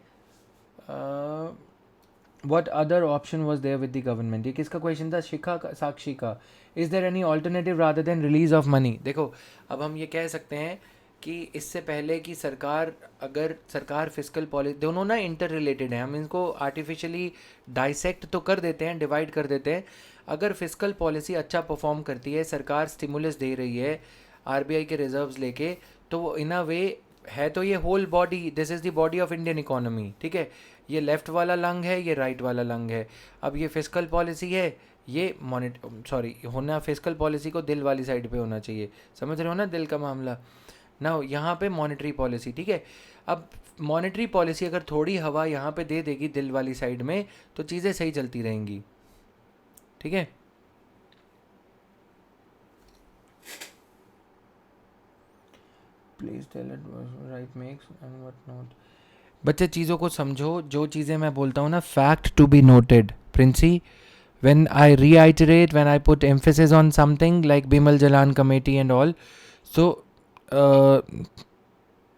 what other option was there with the government. ये किसका question था? शिखा का, साक्षी का. Is there any alternative rather than release of money? देखो अब हम ये कह सकते हैं कि इससे पहले कि सरकार फिजिकल पॉलिसी, दोनों ना इंटर रिलेटेड हैं, हम इनको आर्टिफिशियली डाइसेक्ट तो कर देते हैं, डिवाइड कर देते हैं. अगर फिजिकल पॉलिसी अच्छा परफॉर्म करती है, सरकार स्टिमुलस दे रही है आरबीआई के रिजर्व्स लेके, तो वो इन अ वे है तो ये whole body, this is the body of Indian economy, ठीक है. ये लेफ्ट वाला लंग है, ये राइट वाला लंग है. अब ये फिजिकल पॉलिसी है, ये होना फिजिकल पॉलिसी को दिल वाली साइड पे होना चाहिए, समझ रहे हो ना, दिल का मामला ना. यहाँ पे मॉनेटरी पॉलिसी, ठीक है. अब मॉनेटरी पॉलिसी अगर थोड़ी हवा यहाँ पे दे देगी दिल वाली साइड में, तो चीज़ें सही चलती रहेंगी, ठीक है. Please tell it right makes and what not. बच्चे चीज़ों को समझो, जो चीज़ें मैं बोलता हूँ ना, fact to be noted. Princy, when I reiterate, when I put emphasis on something like Bimal Jalan committee and all, so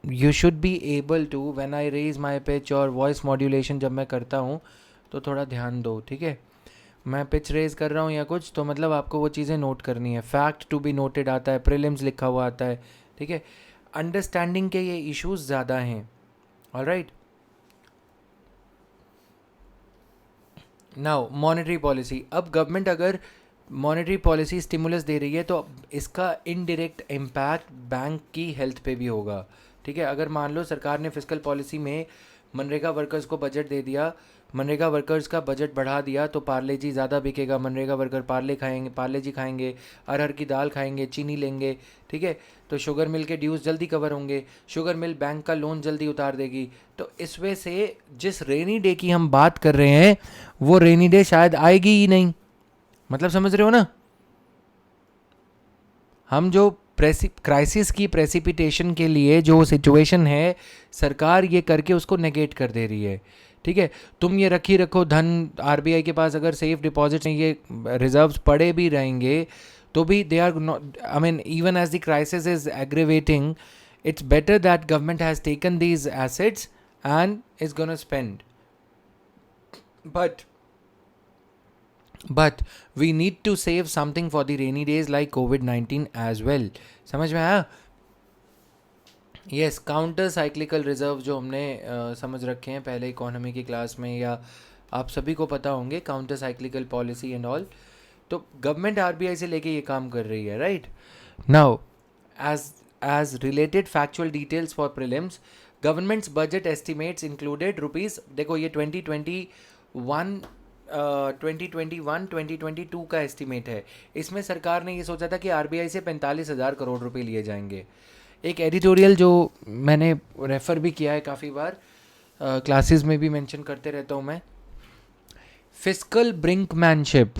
you should be able to, when I raise my pitch or voice modulation जब मैं करता हूँ तो थोड़ा ध्यान दो, ठीक है. मैं पिच रेज कर रहा हूँ या कुछ, तो मतलब आपको वो चीज़ें नोट करनी है. फैक्ट टू बी नोटेड आता है, प्रीलिम्स लिखा हुआ आता है, ठीक है. अंडरस्टैंडिंग के ये इश्यूज ज़्यादा हैं. Alright, now monetary policy. अब गवर्नमेंट अगर मॉनेटरी पॉलिसी स्टिमुलस दे रही है तो इसका इनडायरेक्ट इम्पैक्ट बैंक की हेल्थ पे भी होगा, ठीक है. अगर मान लो सरकार ने फिजिकल पॉलिसी में मनरेगा वर्कर्स को बजट दे दिया, मनरेगा वर्कर्स का बजट बढ़ा दिया, तो पार्ले जी ज़्यादा बिकेगा. मनरेगा वर्कर पार्ले खाएंगे, पार्ले जी खाएंगे, अरहर की दाल खाएंगे, चीनी लेंगे, ठीक है. तो शुगर मिल के ड्यूज़ जल्दी कवर होंगे, शुगर मिल बैंक का लोन जल्दी उतार देगी. तो इस वजह से जिस रेनी डे की हम बात कर रहे हैं, वो रेनी डे शायद आएगी ही नहीं. मतलब समझ रहे हो ना, हम जो क्राइसिस की प्रेसिपिटेशन के लिए जो सिचुएशन है, सरकार ये करके उसको नेगेट कर दे रही है, ठीक है. तुम ये रखो धन आरबीआई के पास, अगर सेफ डिपॉजिट में ये रिजर्व्स पड़े भी रहेंगे तो भी they are not, I mean even as the crisis is aggravating, it's better that government has taken these assets and is going to spend. But we need to save something for the rainy days like COVID-19 as well. समझ में आया? Yes, counter cyclical reserve जो हमने समझ रखे हैं पहले economy की क्लास में, या आप सभी को पता होंगे counter cyclical policy and all. तो गवर्नमेंट आरबीआई से लेके ये काम कर रही है, right. Now as related factual details for prelims, government's budget estimates included rupees, देखो ये 2021-2022 का एस्टिमेट है. इसमें सरकार ने ये सोचा था कि आरबीआई से 45,000 करोड़ रुपए लिए जाएंगे. एक एडिटोरियल जो मैंने रेफ़र भी किया है काफ़ी बार, क्लासेस में भी मेंशन करते रहता हूँ मैं, फिस्कल ब्रिंकमैनशिप.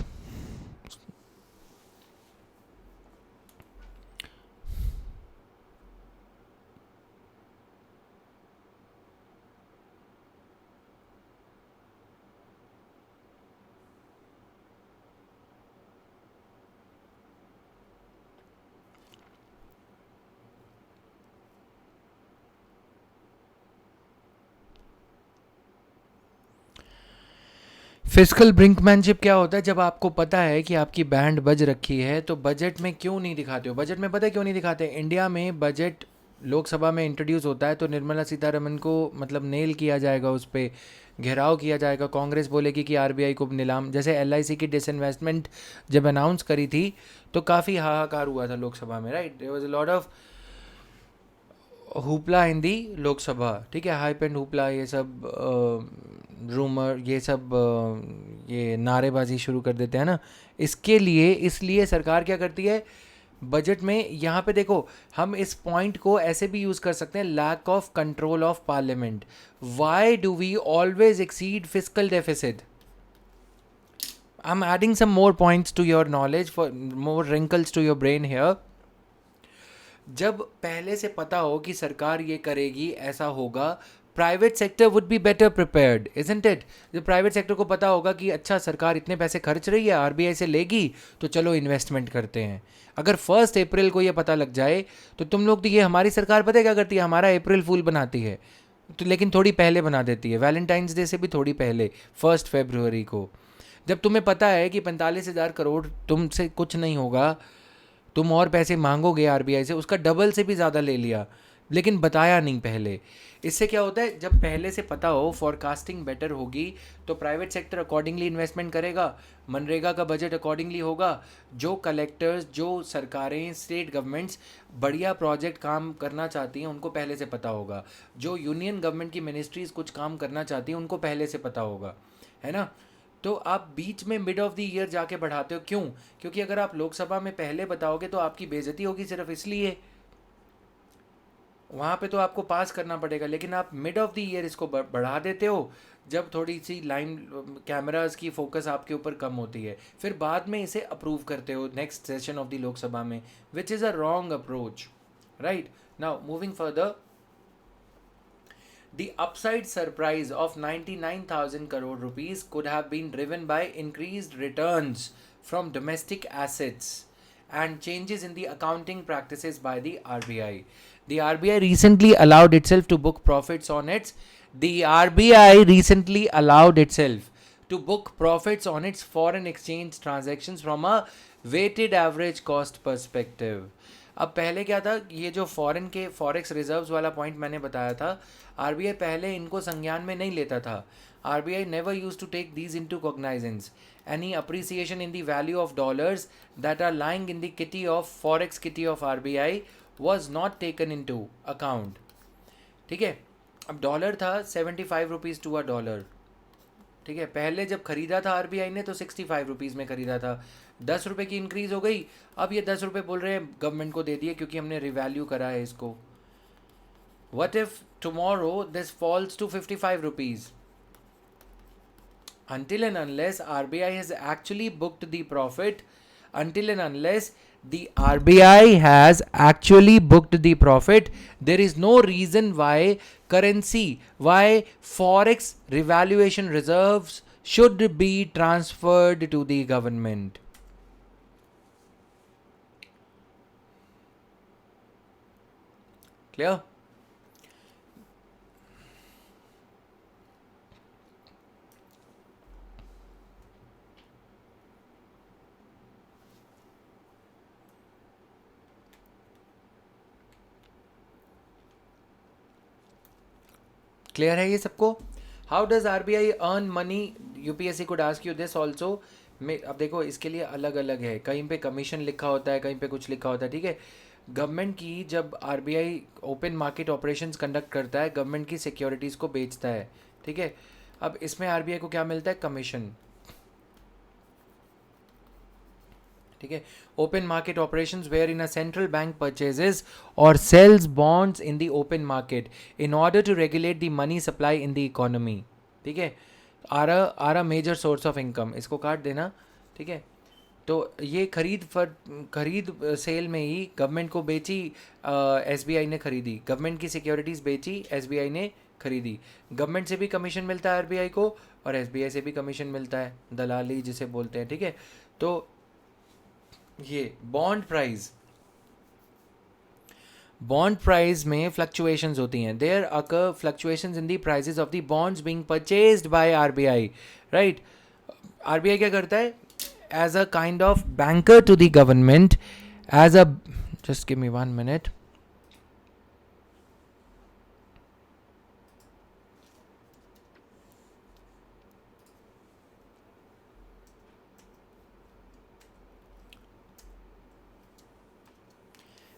फिस्कल ब्रिंकमैनशिप क्या होता है? जब आपको पता है कि आपकी बैंड बज रखी है तो बजट में क्यों नहीं दिखाते हो? बजट में पता है क्यों नहीं दिखाते? इंडिया में बजट लोकसभा में इंट्रोड्यूस होता है तो निर्मला सीतारमन को मतलब नेल किया जाएगा, उस पर घेराव किया जाएगा। कांग्रेस बोलेगी कि आरबीआई को नीलाम, जैसे एलआईसी की डिसइन्वेस्टमेंट जब अनाउंस करी थी तो काफ़ी हाहाकार हुआ था लोकसभा में, right. There was a lot of hoopla in the Lok Sabha, ठीक है, हाइप एंड हुपला, ये सब रूमर, ये सब ये नारेबाजी शुरू कर देते हैं ना। इसके लिए इसलिए सरकार क्या करती है बजट में, यहाँ पे देखो हम इस पॉइंट को ऐसे भी यूज़ कर सकते हैं, lack of control of parliament. Why do we always exceed physical deficit? I am adding some more points to your knowledge, for more wrinkles to your brain hair. जब पहले से पता हो कि सरकार ये करेगी, ऐसा होगा, private sector would be better prepared, isn't it? जब प्राइवेट सेक्टर को पता होगा कि अच्छा सरकार इतने पैसे खर्च रही है, आरबीआई से लेगी, तो चलो इन्वेस्टमेंट करते हैं। अगर 1 अप्रैल को ये पता लग जाए तो तुम लोग, तो ये हमारी सरकार पता है क्या करती है, हमारा अप्रैल फूल बनाती है, तो लेकिन थोड़ी पहले बना देती है, वैलेंटाइंस डे से भी थोड़ी पहले, 1 फरवरी को। जब तुम्हें पता है कि 45,000 करोड़ तुमसे कुछ नहीं होगा, तुम और पैसे मांगोगे आरबीआई से, उसका डबल से भी ज़्यादा ले लिया, लेकिन बताया नहीं पहले। इससे क्या होता है, जब पहले से पता हो, फॉरकास्टिंग बेटर होगी, तो प्राइवेट सेक्टर अकॉर्डिंगली इन्वेस्टमेंट करेगा, मनरेगा का बजट अकॉर्डिंगली होगा। जो कलेक्टर्स, जो सरकारें, स्टेट गवर्नमेंट्स बढ़िया प्रोजेक्ट काम करना चाहती हैं, उनको पहले से पता होगा। जो यूनियन गवर्नमेंट की मिनिस्ट्रीज कुछ काम करना चाहती हैं, उनको पहले से पता होगा, है ना। तो आप बीच में मिड ऑफ द ईयर जाके बढ़ाते हो, क्यों? क्योंकि अगर आप लोकसभा में पहले बताओगे तो आपकी बेइज्जती होगी, सिर्फ इसलिए। वहाँ पे तो आपको पास करना पड़ेगा, लेकिन आप मिड ऑफ द ईयर इसको बढ़ा देते हो, जब थोड़ी सी लाइन कैमरास की फोकस आपके ऊपर कम होती है, फिर बाद में इसे अप्रूव करते हो next session of the Lok Sabha में, which is a wrong approach, right. Now moving further, the upside surprise of 99,000 crore rupees could have been driven by increased returns from domestic assets and changes in the accounting practices by the RBI. The RBI recently allowed itself to book profits on its foreign exchange transactions from a weighted average cost perspective. अब पहले क्या था, ये जो foreign के forex reserves वाला point मैंने बताया था, आरबीआई पहले इनको संज्ञान में नहीं लेता था। RBI never use to take these into cognizance. Any appreciation in the value of dollars that are lying in the kitty of forex kitty of RBI was not taken into account, ठीक है। अब dollar था 75 rupees to a dollar, ठीक है। पहले जब खरीदा था आरबीआई ने तो 65 रुपीज़ में खरीदा था, 10 रुपये की इंक्रीज़ हो गई, अब ये 10 रुपये बोल रहे हैं गवर्नमेंट को दे दिए क्योंकि हमने रिवैल्यू करा है इसको। What if tomorrow this falls to 55 rupees? until and unless RBI has actually booked the profit, until and unless the RBI has actually booked the profit, there is no reason why forex revaluation reserves should be transferred to the government. Clear? Clear है ये सबको? How does RBI earn money? UPSC could ask you this also. अब देखो इसके लिए अलग अलग है, कहीं पे कमीशन लिखा होता है, कहीं पे कुछ लिखा होता है, ठीक है। गवर्नमेंट की जब RBI open market operations conduct करता है, गवर्नमेंट की सिक्योरिटीज़ को बेचता है, ठीक है। अब इसमें आरबीआई को क्या मिलता है? कमीशन, ठीक है। Open market operations where in a central bank purchases और sales bonds in the open market in order to regulate the money supply in the economy, ठीक है। Are a major source of income, इसको काट देना, ठीक है। तो ये खरीद सेल में ही गवर्नमेंट को बेची, एसबीआई ने खरीदी, गवर्नमेंट की सिक्योरिटीज़ बेची, एसबीआई ने खरीदी। गवर्नमेंट से भी कमीशन मिलता है आरबीआई को और एसबीआई से भी कमीशन मिलता है, दलाली जिसे बोलते हैं, ठीक है। तो ये बॉन्ड प्राइस में फ्लक्चुएशंस होती हैं, there occur fluctuations in the prices of the bonds being purchased by RBI, right. RBI क्या करता है? As a kind of banker to the government, as a, just give me 1 minute,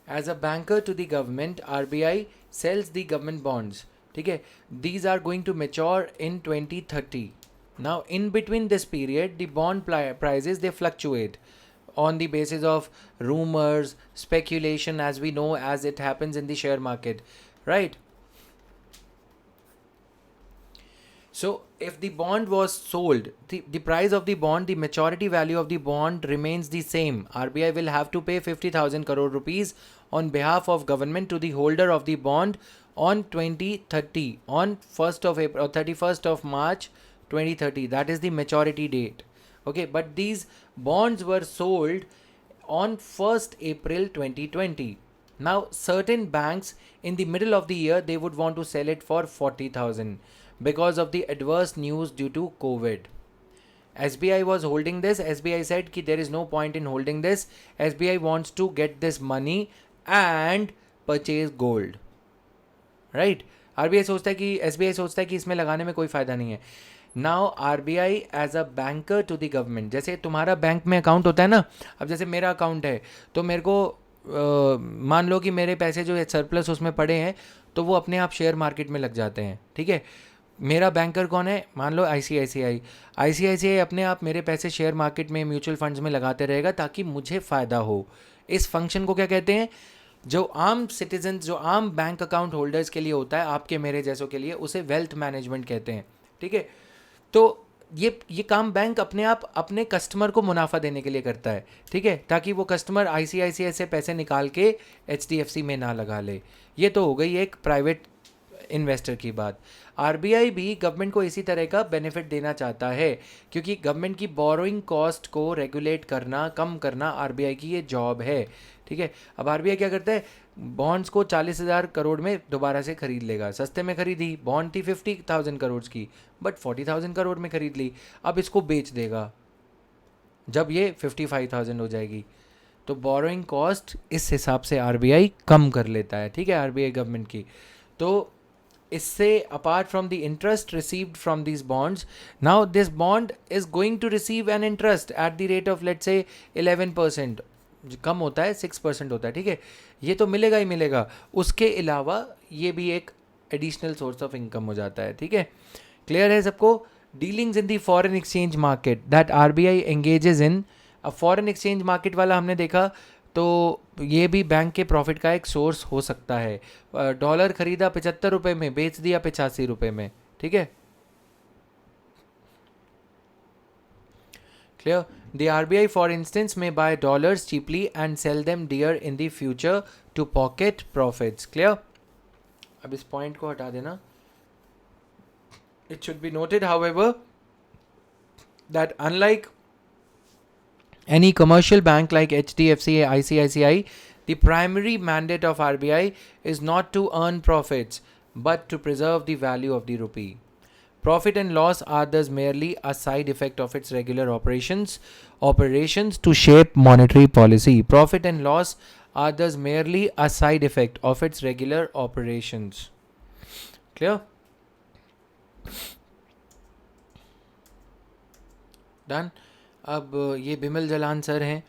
As a banker to the government, RBI sells the government bonds. ठीक है, these are going to mature in 2030. Now in between this period, the bond prices they fluctuate on the basis of rumors, speculation, as we know, as it happens in the share market, right? So if the bond was sold, the price of the bond, the maturity value of the bond remains the same. RBI will have to pay 50,000 crore rupees on behalf of government to the holder of the bond on 2030, on 1st of April or 31st of March 2030. That is the maturity date. Okay, but these bonds were sold on 1st April 2020. Now certain banks in the middle of the year, they would want to sell it for 40,000 because of the adverse news due to COVID. SBI was holding this. SBI said कि there is no point in holding this. SBI wants to get this money and purchase gold. Right? RBI सोचता है कि SBI सोचता है कि इसमें लगाने में कोई फ़ायदा नहीं है. Now RBI as a banker to the government, जैसे तुम्हारा बैंक में अकाउंट होता है ना, अब जैसे मेरा अकाउंट है तो मेरे को मान लो कि मेरे पैसे जो है सरप्लस उसमें पड़े हैं, तो वो अपने आप शेयर मार्केट में लग जाते हैं. ठीक है, मेरा बैंकर कौन है, मान लो ICICI अपने आप मेरे पैसे शेयर मार्केट में म्यूचुअल फंड्स में लगाते रहेगा ताकि मुझे फ़ायदा हो. इस फंक्शन को क्या कहते हैं, जो आम सिटीजन, जो आम बैंक अकाउंट होल्डर्स के लिए होता है, आपके मेरे जैसों के लिए, उसे वेल्थ मैनेजमेंट कहते हैं. ठीक है, तो ये काम बैंक अपने आप अपने कस्टमर को मुनाफा देने के लिए करता है. ठीक है, ताकि वो कस्टमर ICICI से पैसे निकाल के HDFC में ना लगा ले. ये तो हो गई एक प्राइवेट इन्वेस्टर की बात. RBI भी गवर्नमेंट को इसी तरह का बेनिफिट देना चाहता है, क्योंकि गवर्नमेंट की बोरोइंग कॉस्ट को रेगुलेट करना, कम करना RBI की ये जॉब है. ठीक है, अब RBI क्या करता है, बॉन्ड्स को 40,000 करोड़ में दोबारा से खरीद लेगा. सस्ते में खरीदी, बॉन्ड थी 50,000 करोड़ की, बट 40,000 करोड़ में खरीद ली. अब इसको बेच देगा जब ये 55,000 हो जाएगी. तो बोरोइंग कॉस्ट इस हिसाब से RBI कम कर लेता है. ठीक है, RBI गवर्नमेंट की. तो इससे apart from the interest received from this bonds, now this bond is going to receive an interest at the rate of let's say 11%. कम होता है, 6% होता है. ठीक है, ये तो मिलेगा ही मिलेगा. उसके अलावा ये भी एक एडिशनल सोर्स ऑफ इनकम हो जाता है. ठीक है, क्लियर है सबको. Dealings in the foreign exchange market that RBI engages इन. अब फॉरेन एक्सचेंज मार्केट वाला हमने देखा, तो ये भी बैंक के प्रॉफिट का एक सोर्स हो सकता है. डॉलर खरीदा 75 रुपये में, बेच दिया 85 रुपये में. ठीक है, clear. The RBI, for instance, may buy dollars cheaply and sell them dear in the future to pocket profits. Clear? अब इस पॉइंट को हटा देना. It should be noted, however, that unlike any commercial bank like HDFC, ICICI, the primary mandate of RBI is not to earn profits, but to preserve the value of the rupee. Profit and loss are thus merely a side effect of its regular operations to shape monetary policy. Profit and loss are thus merely a side effect of its regular operations. Clear? Done? अब ये Bimal Jalan sir हैं,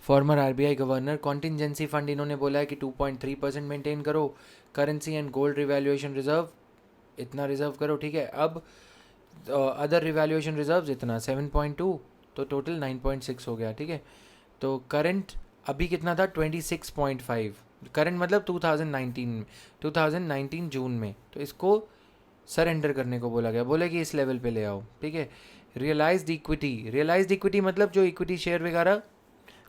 farmer RBI governor. Contingency fund इन्होंने बोला है कि 2.3% maintain करो. Currency and gold revaluation reserve इतना reserve करो. ठीक है, अब अदर रिवैल्यूएशन रिजर्व्स इतना 7.2, तो टोटल 9.6 हो गया. ठीक है, तो करंट अभी कितना था, 26.5. करंट मतलब 2019 जून में. तो इसको सरेंडर करने को बोला गया, बोले कि इस लेवल पे ले आओ. ठीक है, रियलाइज्ड इक्विटी मतलब जो इक्विटी शेयर वगैरह,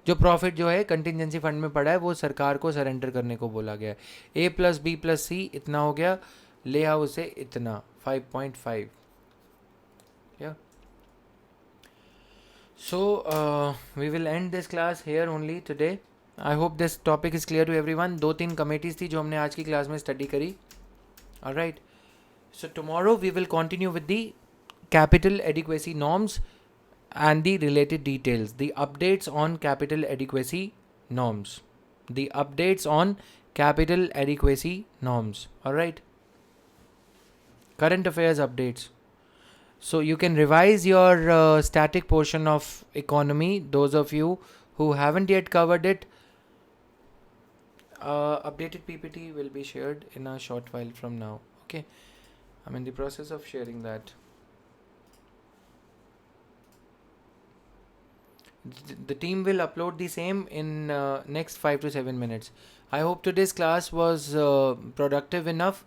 जो प्रॉफिट जो है कंटिजेंसी फंड में पड़ा है, वो सरकार को सरेंडर करने को बोला गया. A+B+C इतना हो गया, ले आओ उसे इतना 5.5. Yeah. So we will end this class here only today. I hope this topic is clear to everyone. 2-3 committees थी जो हमने आज की क्लास में स्टडी करी. Alright. So tomorrow we will continue with the capital adequacy norms and the related details. The updates on capital adequacy norms. Alright. Current affairs updates. So you can revise your static portion of economy. Those of you who haven't yet covered it, Updated PPT will be shared in a short while from now. Okay, I'm in the process of sharing that. The team will upload the same in next 5 to 7 minutes. I hope today's class was productive enough.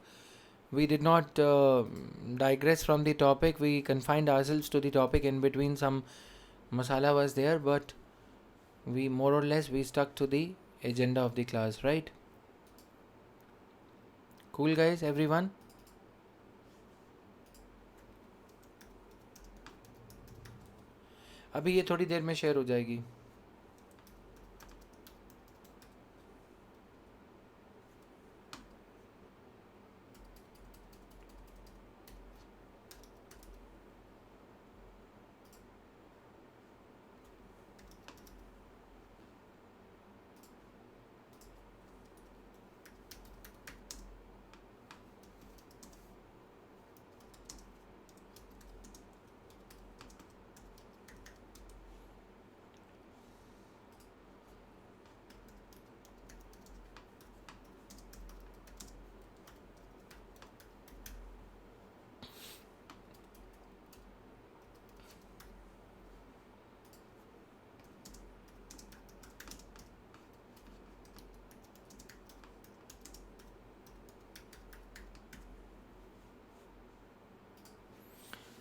We did not digress from the topic. We confined ourselves to the topic. In between, some masala was there, but we more or less we stuck to the agenda of the class, right? Cool, guys, everyone. अभी ये थोड़ी देर में share हो जाएगी.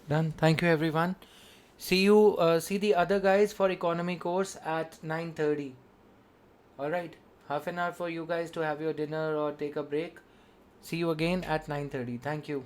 Done. Thank you, everyone. See you. See the other guys for economy course at 9:30. All right. Half an hour for you guys to have your dinner or take a break. See you again at 9:30. Thank you.